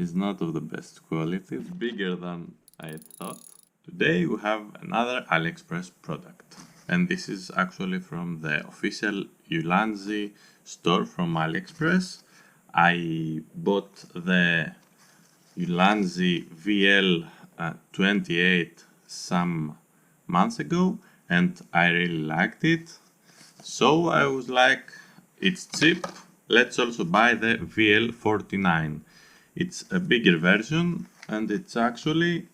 is not of the best quality. It's bigger than I thought. Today we have another Aliexpress product. And this is actually from the official Ulanzi store from Aliexpress. I bought the Ulanzi VL49 some months ago and I really liked it. So I was like, it's cheap, let's also buy the VL49. It's a bigger version and it's actually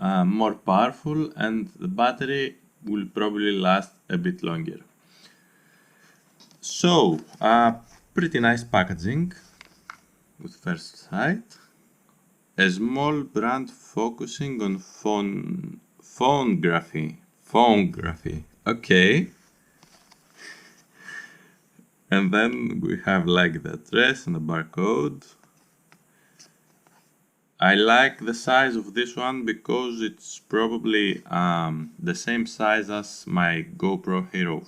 more powerful and the battery will probably last a bit longer. So, pretty nice packaging with first sight. A small brand focusing on phonography. Okay. And then we have like the address and the barcode. I like the size of this one because it's probably the same size as my GoPro Hero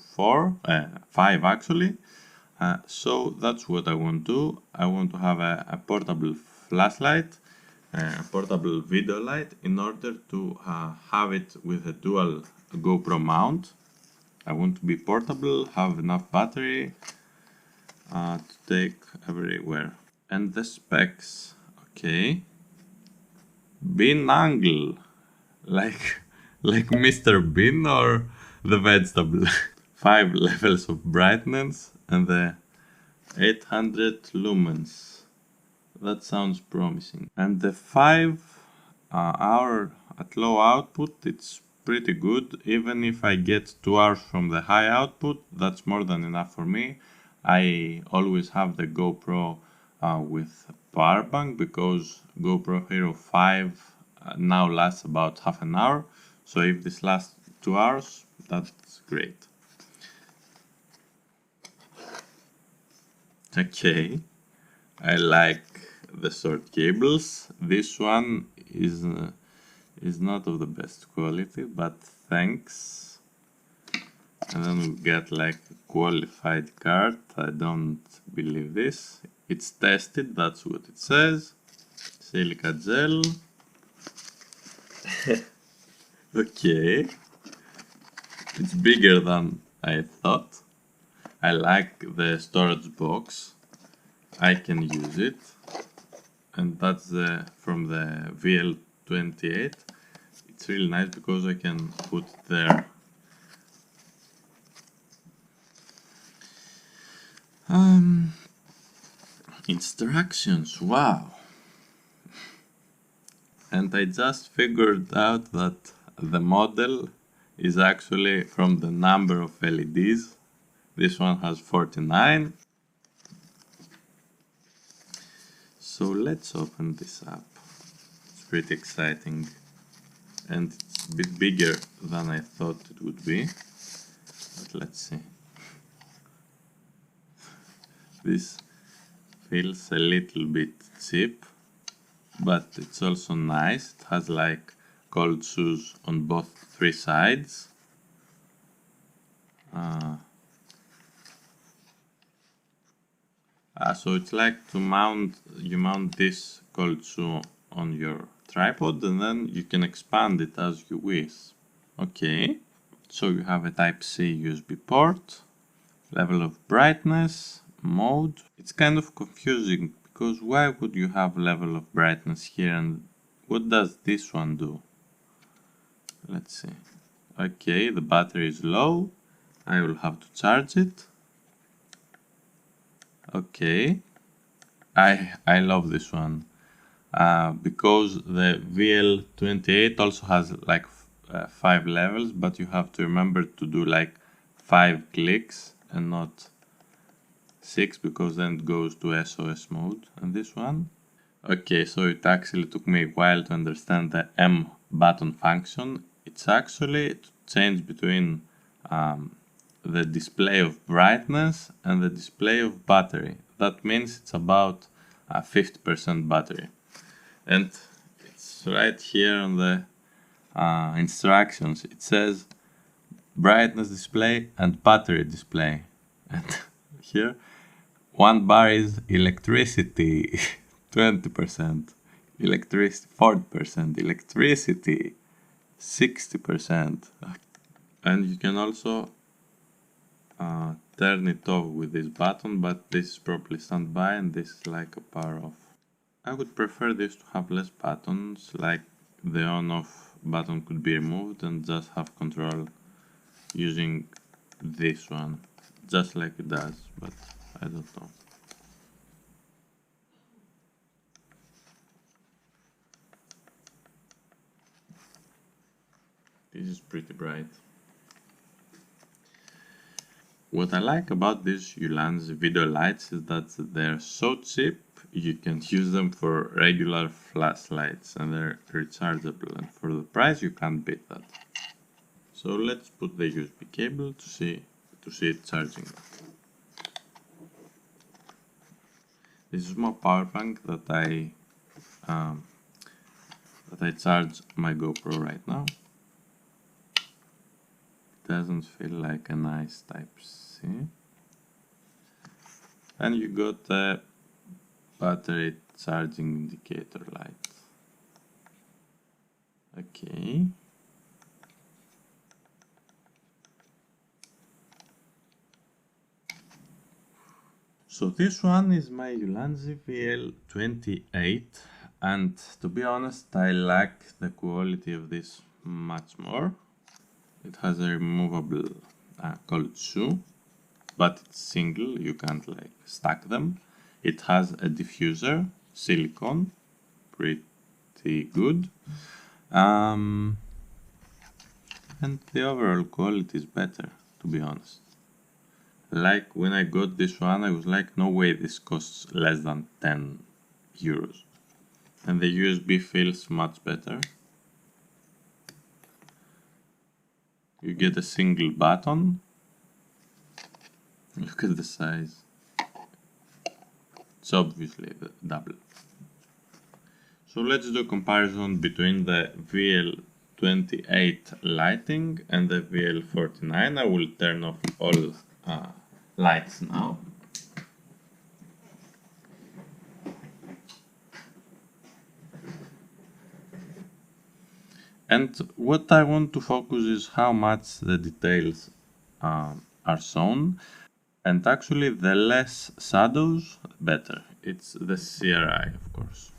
5 actually. So that's what I want to do. I want to have a portable flashlight, a portable video light in order to have it with a dual GoPro mount. I want to be portable, have enough battery to take everywhere. And the specs, okay. Bean angle, like Mr. Bean or the vegetable. 5 levels of brightness and the 800 lumens. That sounds promising. And the 5 hour at low output, it's pretty good. Even if I get 2 hours from the high output, that's more than enough for me. I always have the GoPro with power bank because GoPro Hero 5 now lasts about half an hour. So if this lasts 2 hours, that's great. Okay, I like the short cables. This one is not of the best quality, but thanks. And then we get like a qualified card. I don't believe this. It's tested, that's what it says. Silica gel. Okay. It's bigger than I thought. I like the storage box. I can use it. And that's from the VL28. It's really nice because I can put there. Instructions, wow. And I just figured out that the model is actually from the number of LEDs. This one has 49. So let's open this up. It's pretty exciting. And it's a bit bigger than I thought it would be. But let's see. This feels a little bit cheap, but it's also nice. It has like cold shoes on both 3 sides. So it's like you mount this cold shoe on your tripod and then you can expand it as you wish. Okay, so you have a Type-C USB port, level of brightness, mode. It's kind of confusing because why would you have level of brightness here and what does this one do? Let's see. Okay, the battery is low. I will have to charge it. Okay, I love this one because the VL28 also has like 5 levels, but you have to remember to do like 5 clicks and not 6 because then it goes to SOS mode. And this one, okay, so it actually took me a while to understand the M button function. It's actually to change between the display of brightness and the display of battery. That means it's about 50% battery. And it's right here on the instructions. It says brightness display and battery display. And here, 1 bar is electricity, 20%. electricity, 40%, electricity, 60%. And you can also turn it off with this button, but this is probably standby and this is like a power off. I would prefer this to have less buttons, like the on-off button could be removed and just have control using this one, just like it does, but I don't know. This is pretty bright. What I like about these Ulanzi video lights is that they're so cheap, you can use them for regular flashlights and they're rechargeable, and for the price you can't beat that. So let's put the USB cable to see it charging. This is my power bank that I charge my GoPro right now. Doesn't feel like a nice Type-C. And you got a battery charging indicator light. Okay. So this one is my Ulanzi VL49, and to be honest, I like the quality of this much more. It has a removable cold shoe, but it's single, you can't like stack them. It has a diffuser, silicone, pretty good. And the overall quality is better, to be honest. Like when I got this one, I was like, no way this costs less than 10 euros. And the USB feels much better. You get a single button. Look at the size. It's obviously the double. So let's do a comparison between the VL28 lighting and the VL49. I will turn off all lights now. And what I want to focus is how much the details are shown. And actually the less shadows, better. It's the CRI, of course.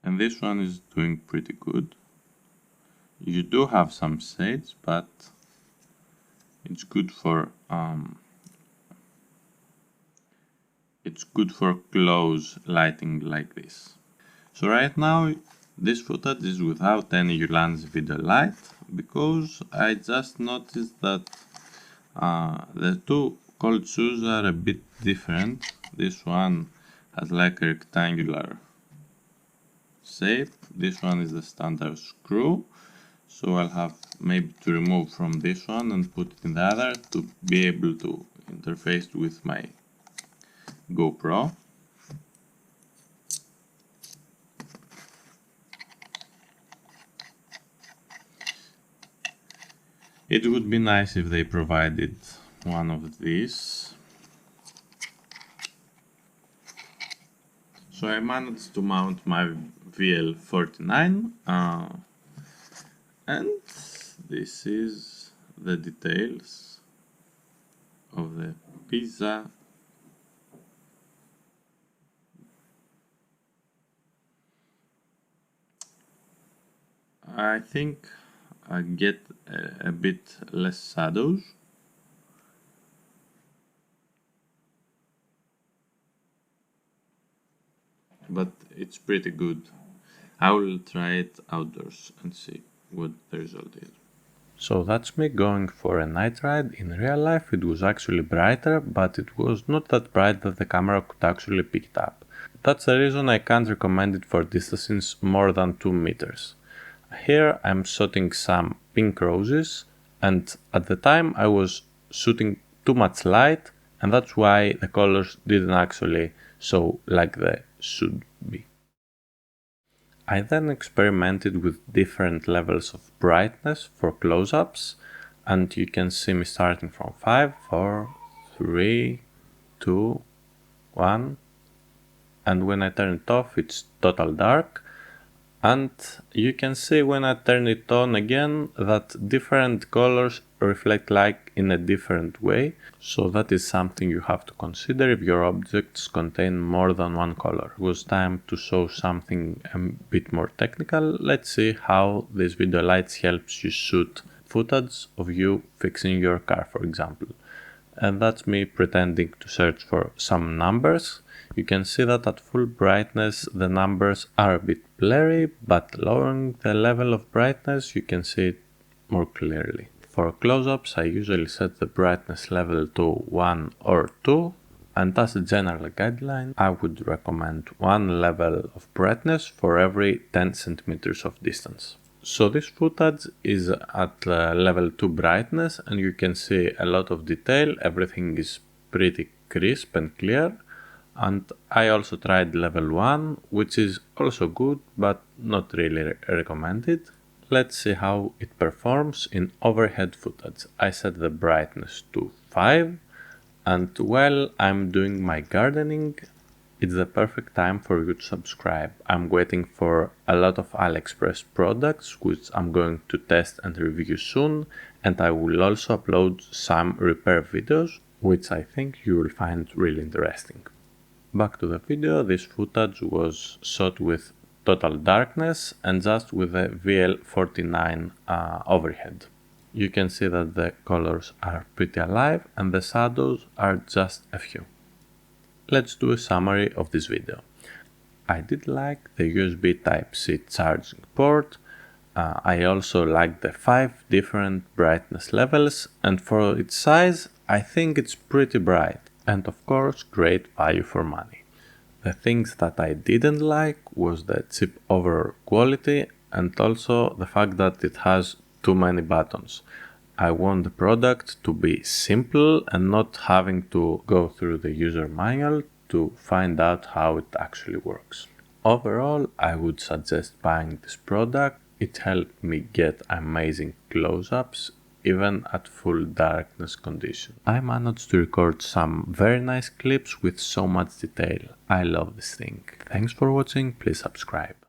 And this one is doing pretty good. You do have some shades, but it's good for close lighting like this. So right now this footage is without any Ulanzi video light, because I just noticed that the two cold shoes are a bit different. This one has like a rectangular shape, this one is the standard screw, so I'll have maybe to remove from this one and put it in the other to be able to interface with my GoPro. It would be nice if they provided one of these. So I managed to mount my VL49 and this is the details of the pizza. I think I get a bit less shadows. But it's pretty good. I will try it outdoors and see what the result is. So that's me going for a night ride. In real life it was actually brighter, but it was not that bright that the camera could actually pick it up. That's the reason I can't recommend it for distances more than 2 meters. Here I'm shooting some pink roses, and at the time I was shooting too much light, and that's why the colors didn't actually show like they should be. I then experimented with different levels of brightness for close-ups, and you can see me starting from 5, 4, 3, 2, 1, and when I turn it off it's total dark. And you can see when I turn it on again that different colors reflect light in a different way. So that is something you have to consider if your objects contain more than one color. It was time to show something a bit more technical. Let's see how this video lights helps you shoot footage of you fixing your car, for example. And that's me pretending to search for some numbers. You can see that at full brightness the numbers are a bit blurry, but lowering the level of brightness you can see it more clearly. For close-ups I usually set the brightness level to 1 or 2, and as a general guideline I would recommend one level of brightness for every 10 centimeters of distance. So this footage is at level 2 brightness and you can see a lot of detail, everything is pretty crisp and clear. And I also tried level 1, which is also good but not really recommended. Let's see how it performs in overhead footage. I set the brightness to 5, and while I'm doing my gardening, it's the perfect time for you to subscribe. I'm waiting for a lot of Aliexpress products, which I'm going to test and review soon, and I will also upload some repair videos, which I think you will find really interesting. Back to the video, this footage was shot with total darkness and just with a VL49 overhead. You can see that the colors are pretty alive and the shadows are just a few. Let's do a summary of this video. I did like the USB Type-C charging port. I also like the 5 different brightness levels, and for its size I think it's pretty bright. And of course, great value for money. The things that I didn't like was the cheap overall quality and also the fact that it has too many buttons. I want the product to be simple and not having to go through the user manual to find out how it actually works. Overall, I would suggest buying this product. It helped me get amazing close-ups even at full darkness condition. I managed to record some very nice clips with so much detail. I love this thing. Thanks for watching, please subscribe.